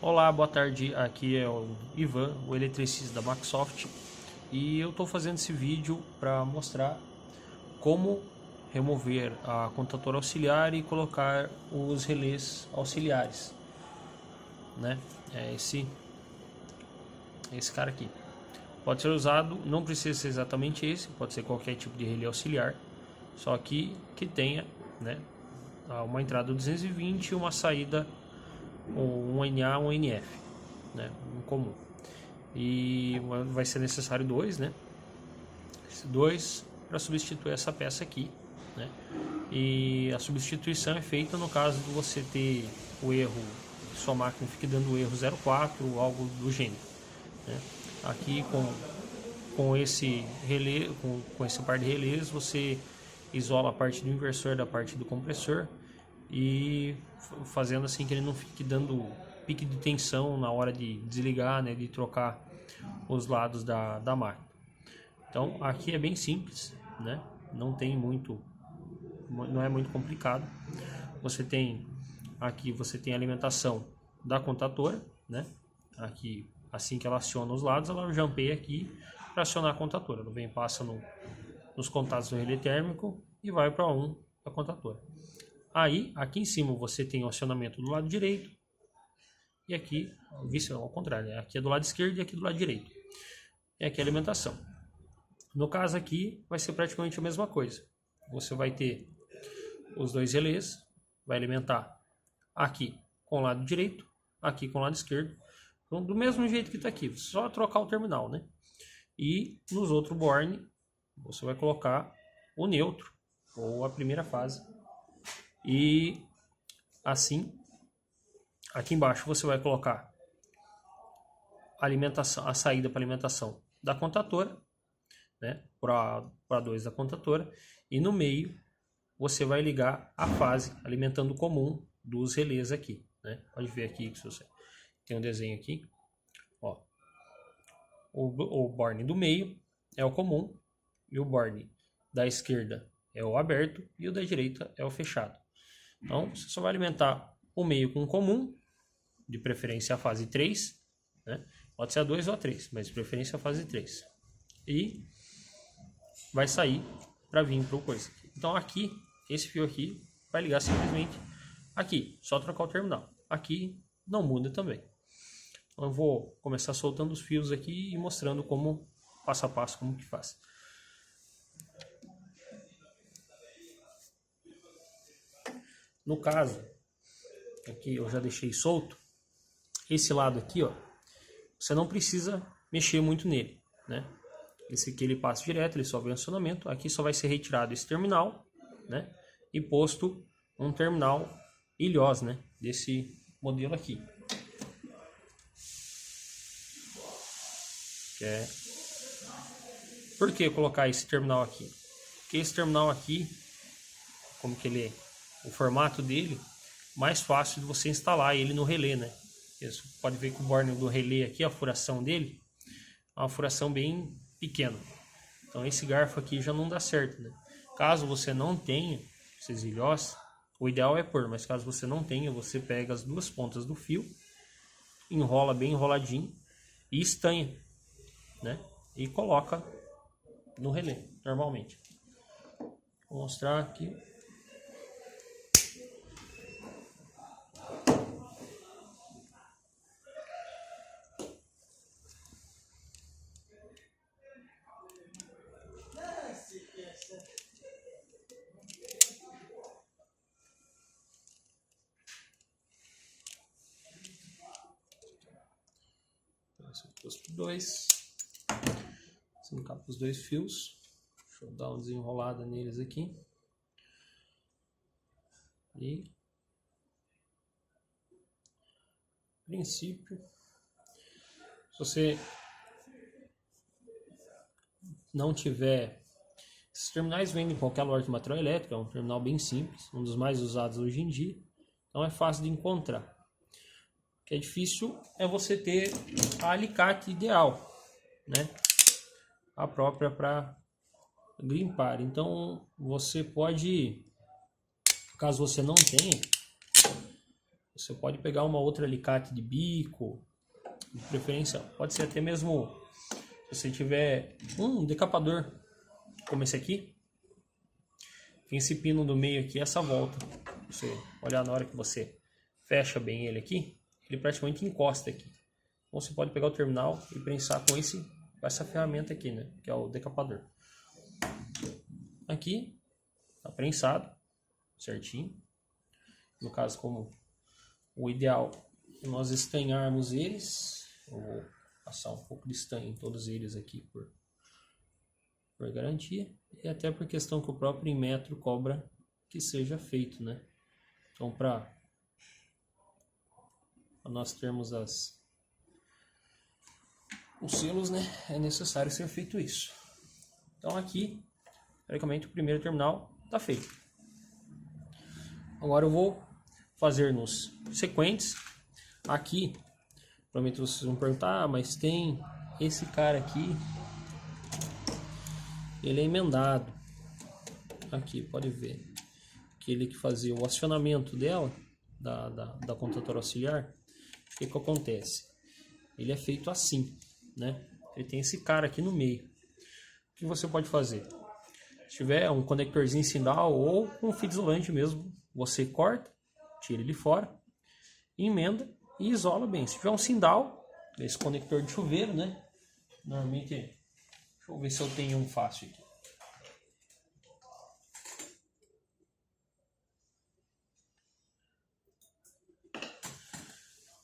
Olá, boa tarde, aqui é o Ivan, o eletricista da Maxsoft, e eu estou fazendo esse vídeo para mostrar como remover a contatora auxiliar e colocar os relés auxiliares, né? É esse cara aqui. Pode ser usado, não precisa ser exatamente esse, pode ser qualquer tipo de relé auxiliar, só que tenha, né, uma entrada 220 e uma saída, um NA, um NF, né, um comum. E vai ser necessário dois, né? Dois para substituir essa peça aqui, né? E a substituição é feita no caso de você ter o erro, sua máquina fique dando o erro 04 ou algo do gênero, né? Aqui com esse relé, com esse par de relés, você isola a parte do inversor da parte do compressor e fazendo assim que ele não fique dando pique de tensão na hora de desligar, né, de trocar os lados da máquina. Então aqui é bem simples, né? Não é muito complicado. Você tem aqui, você tem a alimentação da contatora, né? Aqui, assim que ela aciona os lados, ela jampeia aqui para acionar a contatora. Ela vem, passa nos contatos do relé térmico e vai para da contatora. Aí, aqui em cima você tem o acionamento do lado direito e aqui, ao contrário, né? Aqui é do lado esquerdo e aqui do lado direito. E aqui é a alimentação. No caso aqui, vai ser praticamente a mesma coisa. Você vai ter os dois relés, vai alimentar aqui com o lado direito, aqui com o lado esquerdo, do mesmo jeito que está aqui, só trocar o terminal, né? E nos outros borne, você vai colocar o neutro, ou a primeira fase. E assim, aqui embaixo você vai colocar a alimentação, a saída para alimentação da contatora, né, para 2 da contatora, e no meio você vai ligar a fase alimentando o comum dos relés aqui, né? Pode ver aqui que você tem um desenho aqui, ó. O borne do meio é o comum e o borne da esquerda é o aberto e o da direita é o fechado. Então você só vai alimentar o meio com o comum, de preferência a fase 3, né? Pode ser a 2 ou a 3, mas de preferência a fase 3. E vai sair para vir para o coisa. Então aqui, esse fio aqui vai ligar simplesmente aqui, só trocar o terminal. Aqui não muda também. Então eu vou começar soltando os fios aqui e mostrando como, passo a passo, como que faz. No caso, aqui eu já deixei solto, esse lado aqui, ó, você não precisa mexer muito nele, né? Esse aqui ele passa direto, ele só vem acionamento. Aqui só vai ser retirado esse terminal, né? E posto um terminal ilhós, né? Desse modelo aqui. Por que colocar esse terminal aqui? Porque esse terminal aqui, como que ele é, o formato dele, mais fácil de você instalar ele no relé, né? Você pode ver que o borne do relé aqui, a furação dele, é uma furação bem pequena. Então esse garfo aqui já não dá certo, né? Caso você não tenha esses ilhós, o ideal é pôr, mas caso você não tenha, você pega as duas pontas do fio, enrola bem enroladinho e estanha, né? E coloca no relé, normalmente. Vou mostrar aqui. Dois, os dois fios. Deixa eu dar uma desenrolada neles aqui. E a princípio, se você não tiver, esses terminais vendem em qualquer loja de material elétrico, é um terminal bem simples, um dos mais usados hoje em dia, então é fácil de encontrar. O que é difícil é você ter a alicate ideal, né? A própria para grimpar. Então você pode, caso você não tenha, você pode pegar uma outra alicate de bico, de preferência, pode ser até mesmo, se você tiver um decapador como esse aqui, tem esse pino do meio aqui, essa volta, você olhar na hora que você fecha bem ele aqui, ele praticamente encosta aqui. Ou você pode pegar o terminal e prensar com essa ferramenta aqui, né, que é o decapador. Aqui tá prensado certinho. No caso, como o ideal é nós estanharmos eles, eu vou passar um pouco de estanho em todos eles aqui por garantia, e até por questão que o próprio Inmetro cobra que seja feito, né? Então, para nós termos os selos, né, é necessário ser feito isso. Então aqui, praticamente o primeiro terminal está feito. Agora eu vou fazer nos sequentes. Aqui, provavelmente vocês vão perguntar, mas tem esse cara aqui, ele é emendado. Aqui, pode ver, aquele que fazia o acionamento dela, da contatora auxiliar. O que acontece? Ele é feito assim, né? Ele tem esse cara aqui no meio. O que você pode fazer? Se tiver um conectorzinho sinal ou um fio isolante mesmo, você corta, tira ele fora, emenda e isola bem. Se tiver um sindal, esse conector de chuveiro, né? Normalmente, deixa eu ver se eu tenho um fácil aqui.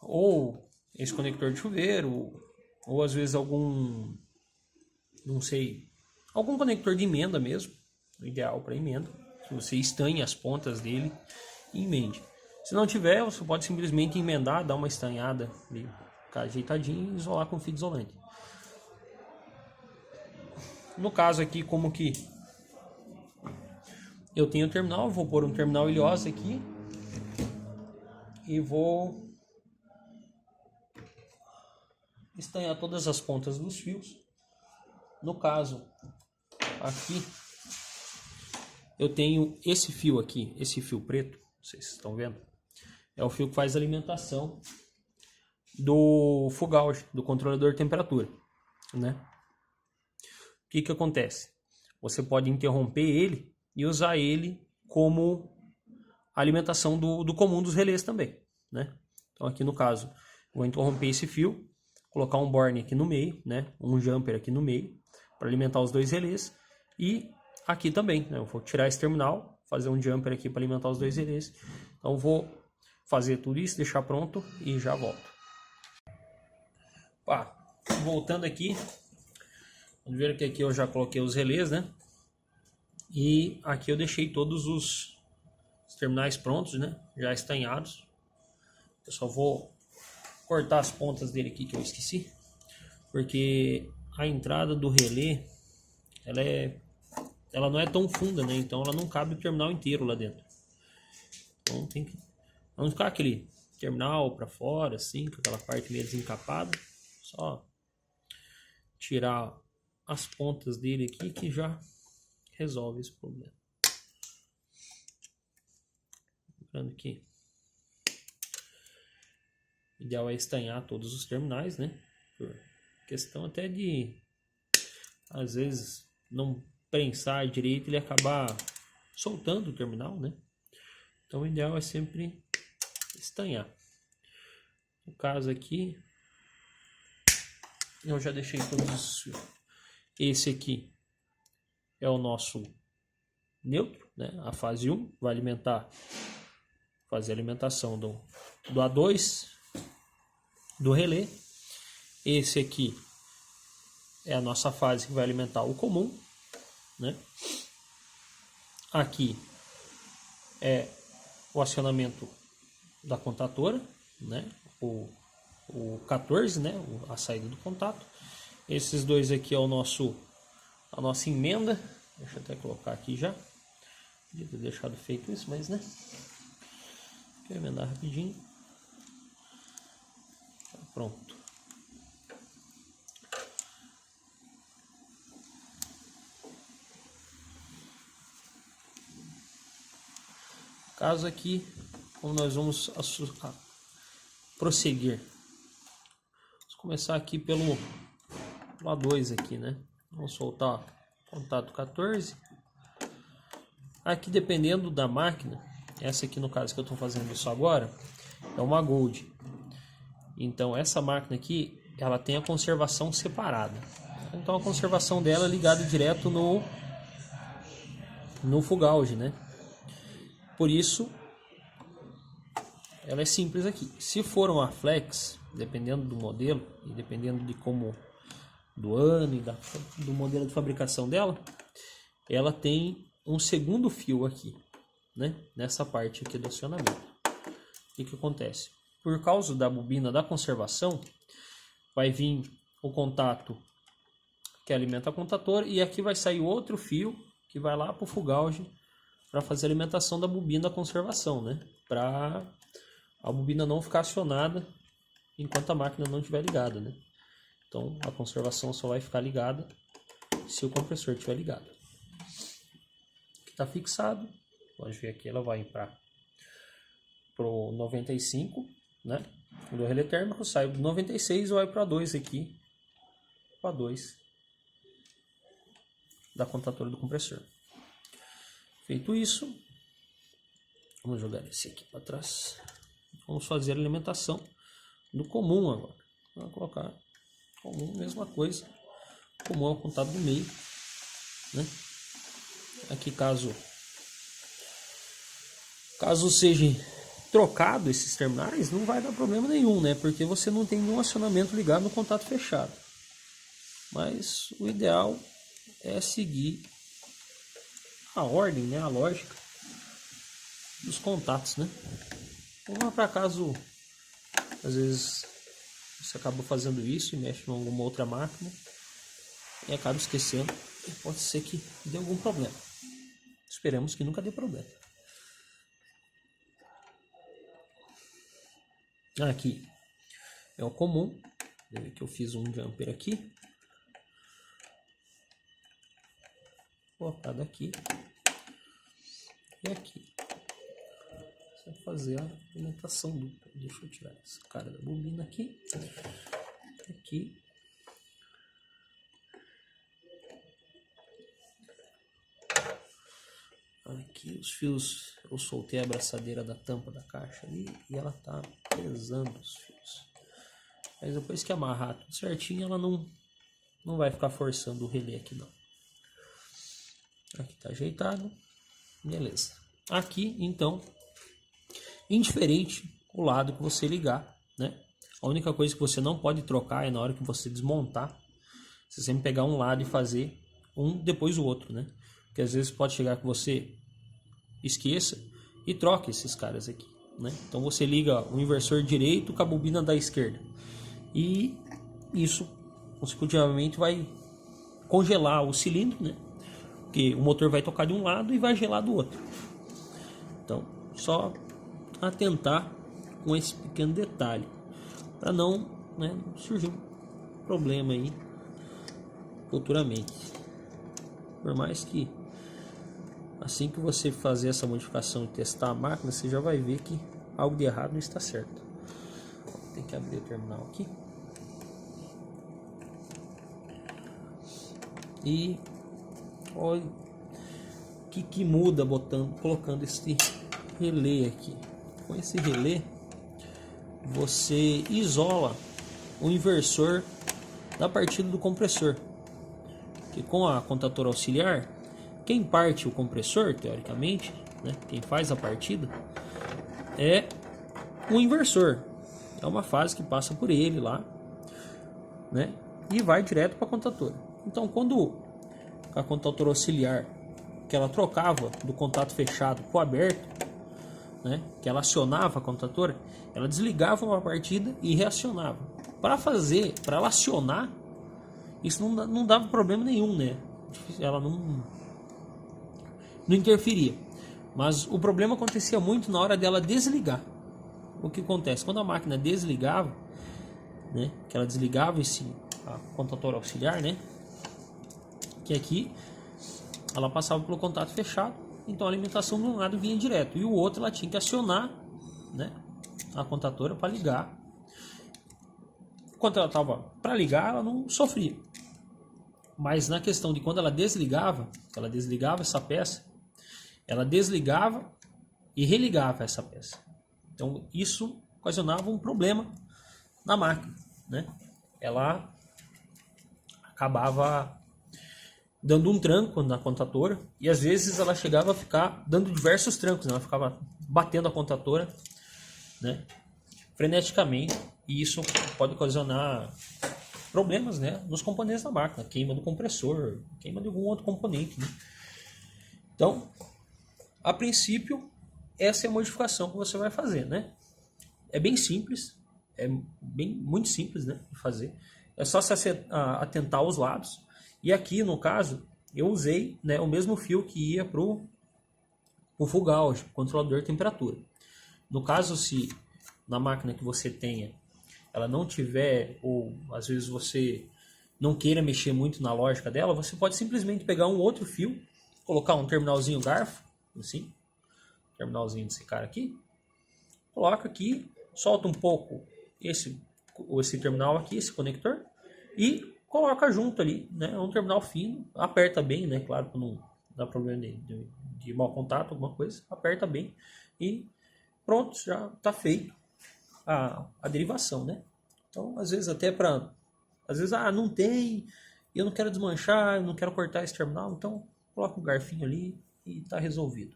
Ou esse conector de chuveiro, ou às vezes algum, não sei, algum conector de emenda mesmo, ideal para emenda, que você estanhe as pontas dele e emende. Se não tiver, você pode simplesmente emendar, dar uma estanhada, ficar ajeitadinho e isolar com fio isolante. No caso aqui, como que eu tenho o terminal, vou pôr um terminal ilhosa aqui e vou estanhar todas as pontas dos fios. No caso aqui, eu tenho esse fio aqui, esse fio preto, vocês estão vendo? É o fio que faz a alimentação do full gauge, do controlador de temperatura, né? O que acontece? Você pode interromper ele e usar ele como alimentação do comum dos relés também, né? Então aqui no caso, eu vou interromper esse fio, colocar um borne aqui no meio, né? Um jumper aqui no meio, para alimentar os dois relés. E aqui também, né? Eu vou tirar esse terminal, fazer um jumper aqui para alimentar os dois relés. Então vou fazer tudo isso, deixar pronto e já volto. Voltando aqui, vamos ver que aqui eu já coloquei os relés, né? E aqui eu deixei todos os terminais prontos, né? Já estanhados. Eu só vou cortar as pontas dele aqui que eu esqueci, porque a entrada do relé ela não é tão funda, né? Então ela não cabe o terminal inteiro lá dentro. Então tem que não ficar aquele terminal para fora assim, com aquela parte meio desencapada. Só tirar as pontas dele aqui que já resolve esse problema. Lembrando que o ideal é estanhar todos os terminais, né? Por questão até de, às vezes, não prensar direito, ele acabar soltando o terminal, né? Então o ideal é sempre estanhar. No caso aqui, eu já deixei todos os fios. Esse aqui é o nosso neutro, né? A fase 1 vai alimentar, fazer a alimentação do A2 do relé. Esse aqui é a nossa fase que vai alimentar o comum, né? Aqui é o acionamento da contatora, né? O 14, né? A saída do contato. Esses dois aqui é a nossa emenda. Deixa eu até colocar aqui já. Podia ter deixado feito isso, mas né? Vou emendar rapidinho. Pronto. Caso aqui, como nós vamos prosseguir. Vamos começar aqui pelo A2 aqui, né? Vamos soltar contato 14. Aqui, dependendo da máquina, essa aqui no caso que eu estou fazendo isso agora, é uma Gold. Então essa máquina aqui, ela tem a conservação separada. Então a conservação dela é ligada direto no full gauge, né? Por isso ela é simples aqui. Se for uma flex, dependendo do modelo e dependendo de como do ano e do modelo de fabricação dela, ela tem um segundo fio aqui, né? Nessa parte aqui do acionamento. O que acontece? Por causa da bobina da conservação, vai vir o contato que alimenta a contatora e aqui vai sair outro fio que vai lá para o full gauge para fazer a alimentação da bobina da conservação, né? Para a bobina não ficar acionada enquanto a máquina não estiver ligada, né? Então a conservação só vai ficar ligada se o compressor estiver ligado. Está fixado, pode ver aqui, ela vai para o 95, né? Do relé térmico sai do 96 e vai para 2 aqui, para 2 da contatora do compressor. Feito isso, vamos jogar esse aqui para trás. Vamos fazer a alimentação do comum agora. Vamos colocar comum, mesma coisa. Comum é o contato do meio, né? Aqui caso seja trocado esses terminais, não vai dar problema nenhum, né? Porque você não tem nenhum acionamento ligado no contato fechado. Mas o ideal é seguir a ordem, né? A lógica dos contatos, né? Uma para caso às vezes você acaba fazendo isso e mexe em alguma outra máquina e acaba esquecendo, pode ser que dê algum problema. Esperamos que nunca dê problema. Aqui é o comum. Veja que eu fiz um jumper aqui. Vou colocar daqui e aqui. Só fazer a alimentação dupla. Deixa eu tirar essa cara da bobina aqui. Aqui. Aqui os fios, eu soltei a abraçadeira da tampa da caixa ali e ela tá pesando os fios. Mas depois que amarrar tudo certinho, ela não vai ficar forçando o relé aqui não. Aqui tá ajeitado, beleza. Aqui então, indiferente o lado que você ligar, né? A única coisa que você não pode trocar é na hora que você desmontar. Você sempre pegar um lado e fazer um depois o outro, né? Que às vezes pode chegar que você esqueça e troque esses caras aqui, né? Então você liga o inversor direito com a bobina da esquerda e isso consecutivamente vai congelar o cilindro, né? Porque o motor vai tocar de um lado e vai gelar do outro. Então só atentar com esse pequeno detalhe para não, né, surgir um problema aí futuramente. Por mais que assim que você fazer essa modificação e testar a máquina, você já vai ver que algo de errado não está certo. Tem que abrir o terminal aqui. E olha o que muda colocando esse relé aqui. Com esse relé você isola o inversor da partida do compressor. Que com a contatora auxiliar, quem parte o compressor, teoricamente, né, quem faz a partida, é o inversor. É uma fase que passa por ele lá, né, e vai direto para a contatora. Então, quando a contatora auxiliar, que ela trocava do contato fechado para o aberto, né, que ela acionava a contatora, ela desligava uma partida e reacionava. Para ela acionar, isso não dava problema nenhum, né? Ela não interferia. Mas o problema acontecia muito na hora dela desligar. O que acontece? Quando a máquina desligava, né, que ela desligava a contatora auxiliar, né, que aqui ela passava pelo contato fechado, então a alimentação de um lado vinha direto e o outro ela tinha que acionar, né, a contatora para ligar quando ela estava para ligar, ela não sofria. Mas na questão de quando ela desligava essa peça, ela desligava e religava essa peça. Então isso ocasionava um problema na máquina, né? Ela acabava dando um tranco na contatora e às vezes ela chegava a ficar dando diversos trancos, né? Ela ficava batendo a contatora, né, freneticamente, e isso pode ocasionar problemas, né, nos componentes da máquina, queima do compressor, queima de algum outro componente, né? Então, a princípio, essa é a modificação que você vai fazer, né? É bem simples, muito simples, né, de fazer. É só se atentar aos lados. E aqui, no caso, eu usei, né, o mesmo fio que ia para o full gauge, controlador de temperatura. No caso, se na máquina que você tenha, ela não tiver, ou às vezes você não queira mexer muito na lógica dela, você pode simplesmente pegar um outro fio, colocar um terminalzinho garfo, assim, terminalzinho desse cara aqui, coloca aqui, solta um pouco esse terminal aqui, esse conector, e coloca junto ali, né? É um terminal fino, aperta bem, né? Claro que não dá problema de mau contato, alguma coisa, aperta bem e pronto, já está feito a derivação, né? Então, às vezes não tem, eu não quero desmanchar, eu não quero cortar esse terminal, então coloca um garfinho ali e está resolvido.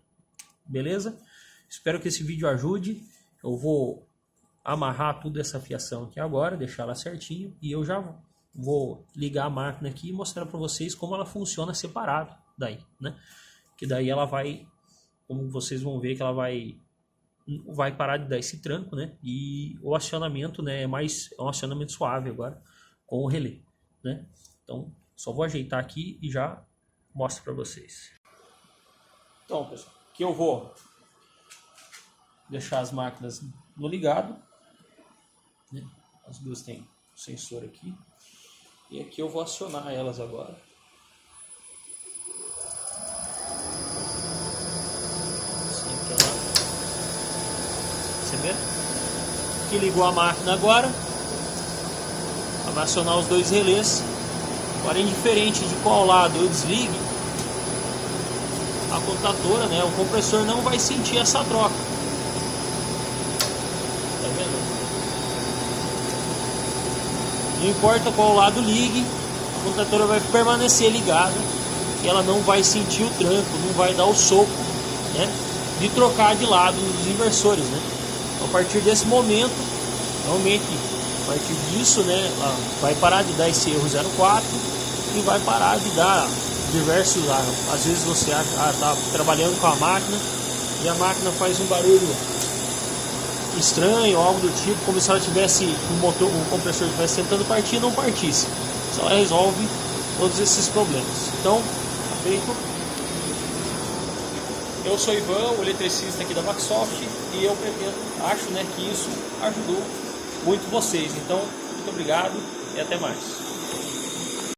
Beleza? Espero que esse vídeo ajude. Eu vou amarrar toda essa fiação aqui agora, deixar ela certinho, e eu já vou ligar a máquina aqui e mostrar para vocês como ela funciona separado daí, né? Que daí ela vai, como vocês vão ver, que ela vai parar de dar esse tranco, né? E o acionamento, né, é um acionamento suave agora com o relé, né? Então, só vou ajeitar aqui e já mostro para vocês. Então, pessoal, aqui eu vou deixar as máquinas no ligado, né? As duas têm sensor aqui. E aqui eu vou acionar elas agora. Assim que ela... Perceberam? Aqui ligou a máquina agora. Ela vai acionar os dois relés. Agora, indiferente de qual lado eu desligue a contatora, né, o compressor não vai sentir essa troca. Tá vendo? Não importa qual lado ligue, a contatora vai permanecer ligada e ela não vai sentir o tranco, não vai dar o soco, né, de trocar de lado os inversores, né? Então, a partir desse momento, realmente, a partir disso, né, ela vai parar de dar esse erro 04 e vai parar de dar diversos, às vezes você está trabalhando com a máquina e a máquina faz um barulho estranho, algo do tipo, como se ela tivesse o compressor estivesse tentando partir e não partisse. Só ela resolve todos esses problemas. Então, tá feito. Eu sou Ivan, o eletricista aqui da Maxsoft, e eu acho, né, que isso ajudou muito vocês. Então, muito obrigado e até mais.